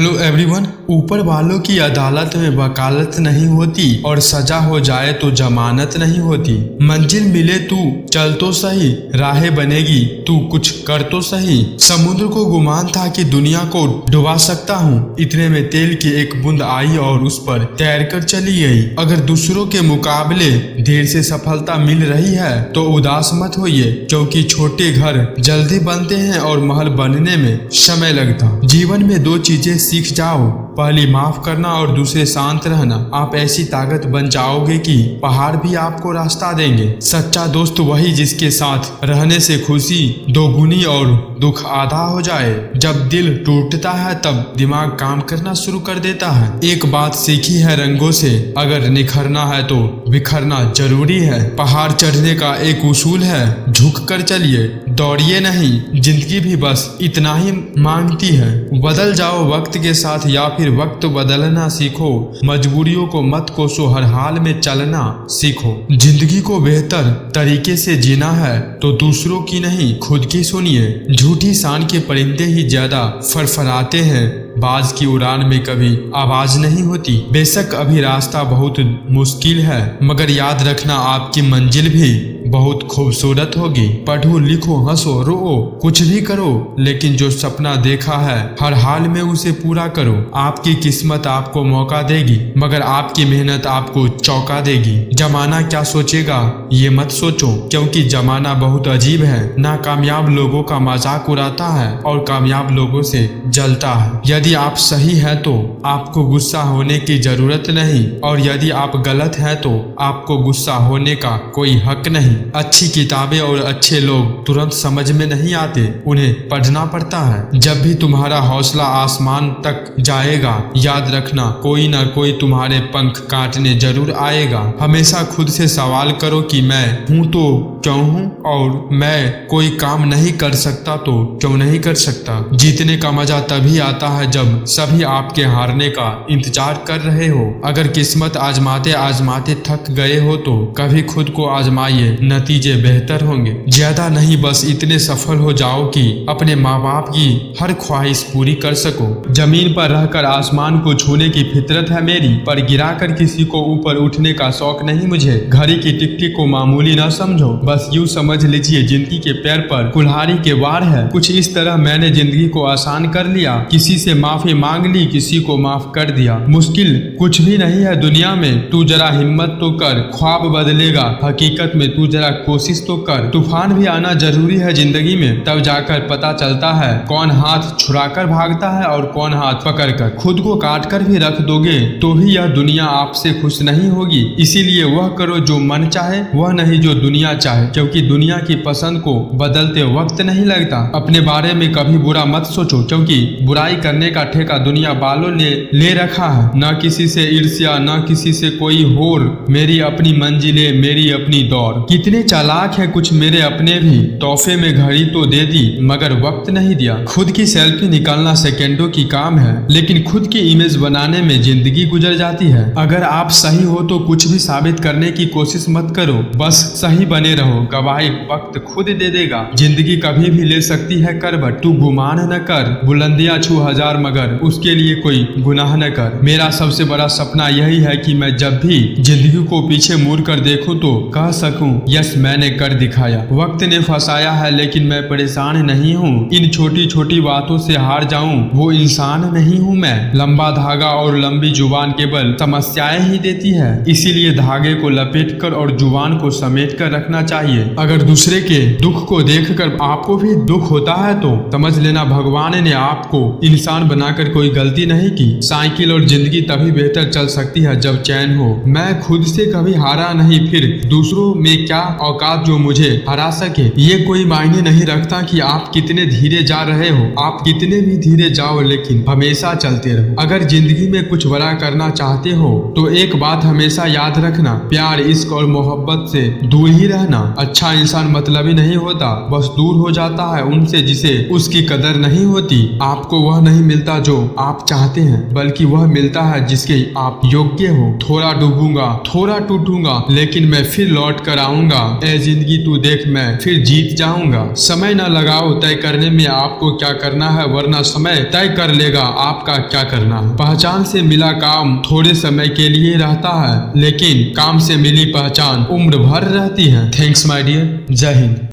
Hello everyone. ऊपर वालों की अदालत में वकालत नहीं होती और सजा हो जाए तो जमानत नहीं होती। मंजिल मिले तू चल तो सही, राहें बनेगी तू कुछ कर तो सही। समुद्र को गुमान था कि दुनिया को डुबा सकता हूँ, इतने में तेल की एक बूंद आई और उस पर तैरकर चली गई। अगर दूसरों के मुकाबले देर से सफलता मिल रही है तो उदास मत होइए, क्योंकि छोटे घर जल्दी बनते हैं और महल बनने में समय लगता। जीवन में दो चीजें सीख जाओ, पहली माफ करना और दूसरे शांत रहना। आप ऐसी ताकत बन जाओगे कि पहाड़ भी आपको रास्ता देंगे। सच्चा दोस्त वही जिसके साथ रहने से खुशी दोगुनी और दुख आधा हो जाए। जब दिल टूटता है तब दिमाग काम करना शुरू कर देता है। एक बात सीखी है रंगों से, अगर निखरना है तो बिखरना जरूरी है। पहाड़ चढ़ने का एक उसूल है, झुक कर चलिए, दौड़िए नहीं। जिंदगी भी बस इतना ही मांगती है। बदल जाओ वक्त के साथ या फिर वक्त बदलना सीखो। मजबूरियों को मत कोसो, हर हाल में चलना सीखो। जिंदगी को बेहतर तरीके से जीना है तो दूसरों की नहीं खुद की सुनिए। झूठी शान के परिंदे ही ज्यादा फरफराते हैं, बाज की उड़ान में कभी आवाज नहीं होती। बेशक अभी रास्ता बहुत मुश्किल है, मगर याद रखना आपकी मंजिल भी बहुत खूबसूरत होगी। पढ़ो लिखो हंसो रो कुछ भी करो, लेकिन जो सपना देखा है हर हाल में उसे पूरा करो। आपकी किस्मत आपको मौका देगी, मगर आपकी मेहनत आपको चौंका देगी। जमाना क्या सोचेगा ये मत सोचो, क्योंकि जमाना बहुत अजीब है। नाकामयाब लोगों का मजाक उड़ाता है और कामयाब लोगों से जलता है। यदि आप सही हैं तो आपको गुस्सा होने की जरूरत नहीं, और यदि आप गलत हैं तो आपको गुस्सा होने का कोई हक नहीं। अच्छी किताबें और अच्छे लोग तुरंत समझ में नहीं आते, उन्हें पढ़ना पड़ता है। जब भी तुम्हारा हौसला आसमान तक जाएगा, याद रखना कोई ना कोई तुम्हारे पंख काटने जरूर आएगा। हमेशा खुद से सवाल करो कि मैं हूँ तो क्यों हूँ, और मैं कोई काम नहीं कर सकता तो क्यों नहीं कर सकता। जीतने का मजा तभी आता है जब सभी आपके हारने का इंतजार कर रहे हो। अगर किस्मत आजमाते आजमाते थक गए हो तो कभी खुद को आजमाइए, नतीजे बेहतर होंगे। ज्यादा नहीं, बस इतने सफल हो जाओ कि अपने माँ बाप की हर ख्वाहिश पूरी कर सको। जमीन पर रहकर आसमान को छूने की फितरत है मेरी, पर गिराकर किसी को ऊपर उठने का शौक नहीं मुझे। घड़ी की टिकटी को मामूली ना समझो, बस यूं समझ लीजिए जिंदगी के पैर पर कुल्हाड़ी के वार है। कुछ इस तरह मैंने जिंदगी को आसान कर लिया, किसी से माफी मांग ली, किसी को माफ कर दिया। मुश्किल कुछ भी नहीं है दुनिया में, तू जरा हिम्मत तो कर, ख्वाब बदलेगा हकीकत में, तू जरा कोशिश तो कर। तूफान भी आना जरूरी है जिंदगी में, तब जाकर पता चलता है कौन हाथ छुड़ाकर भागता है और कौन हाथ पकड़कर। खुद को काट कर भी रख दोगे तो भी यह दुनिया आपसे खुश नहीं होगी। इसीलिए वह करो जो मन चाहे, वह नहीं जो दुनिया चाहे, क्योंकि दुनिया की पसंद को बदलते वक्त नहीं लगता। अपने बारे में कभी बुरा मत सोचो, क्योंकि बुराई करने का ठेका दुनिया वालों ने ले रखा है। न किसी से ईर्ष्या, न किसी से कोई होर, मेरी अपनी मंजिलें मेरी अपनी दौड़। कितने चालाक है कुछ मेरे अपने भी, तोहफे में घड़ी तो दे दी मगर वक्त नहीं दिया। खुद की सेल्फी निकालना सेकंडों की काम है, लेकिन खुद की इमेज बनाने में जिंदगी गुजर जाती है। अगर आप सही हो तो कुछ भी साबित करने की कोशिश मत करो, बस सही बने रहो, गवाही वक्त खुद दे देगा। जिंदगी कभी भी ले सकती है करवट, तू गुमान न कर, बुलंदियां छू हजार मगर उसके लिए कोई गुनाह न कर। मेरा सबसे बड़ा सपना यही है कि मैं जब भी जिंदगी को पीछे मुड़ कर देखूं तो कह सकूं यस मैंने कर दिखाया। वक्त ने फंसाया है लेकिन मैं परेशान नहीं हूँ, इन छोटी छोटी बातों से हार जाऊं वो इंसान नहीं हूँ मैं। लंबा धागा और लंबी जुबान केवल समस्याएं ही देती है, इसीलिए धागे को लपेट कर और जुबान को समेट कर रखना चाहिए। अगर दूसरे के दुख को देखकर आपको भी दुख होता है तो समझ लेना भगवान ने आपको इंसान बनाकर कोई गलती नहीं की। साइकिल और जिंदगी तभी बेहतर चल सकती है जब चैन हो। मैं खुद से कभी हारा नहीं, फिर दूसरों में क्या औकात जो मुझे हरा सके। ये कोई मायने नहीं रखता कि आप कितने धीरे जा रहे हो, आप कितने भी धीरे जाओ लेकिन हमेशा चलते रहो। अगर जिंदगी में कुछ बड़ा करना चाहते हो तो एक बात हमेशा याद रखना, प्यार इश्क और मोहब्बत से दूर ही रहना। अच्छा इंसान मतलबी नहीं होता, बस दूर हो जाता है उनसे जिसे उसकी कदर नहीं होती। आपको वह नहीं मिलता मिलता जो आप चाहते हैं, बल्कि वह मिलता है जिसके आप योग्य हो। थोड़ा डूबूंगा, थोड़ा टूटूंगा, लेकिन मैं फिर लौट कर आऊंगा। ए जिंदगी तू देख, मैं फिर जीत जाऊंगा। समय न लगाओ तय करने में आपको क्या करना है, वरना समय तय कर लेगा आपका क्या करना है। पहचान से मिला काम थोड़े समय के लिए रहता है, लेकिन काम से मिली पहचान उम्र भर रहती है। Thanks my dear. जय हिंद।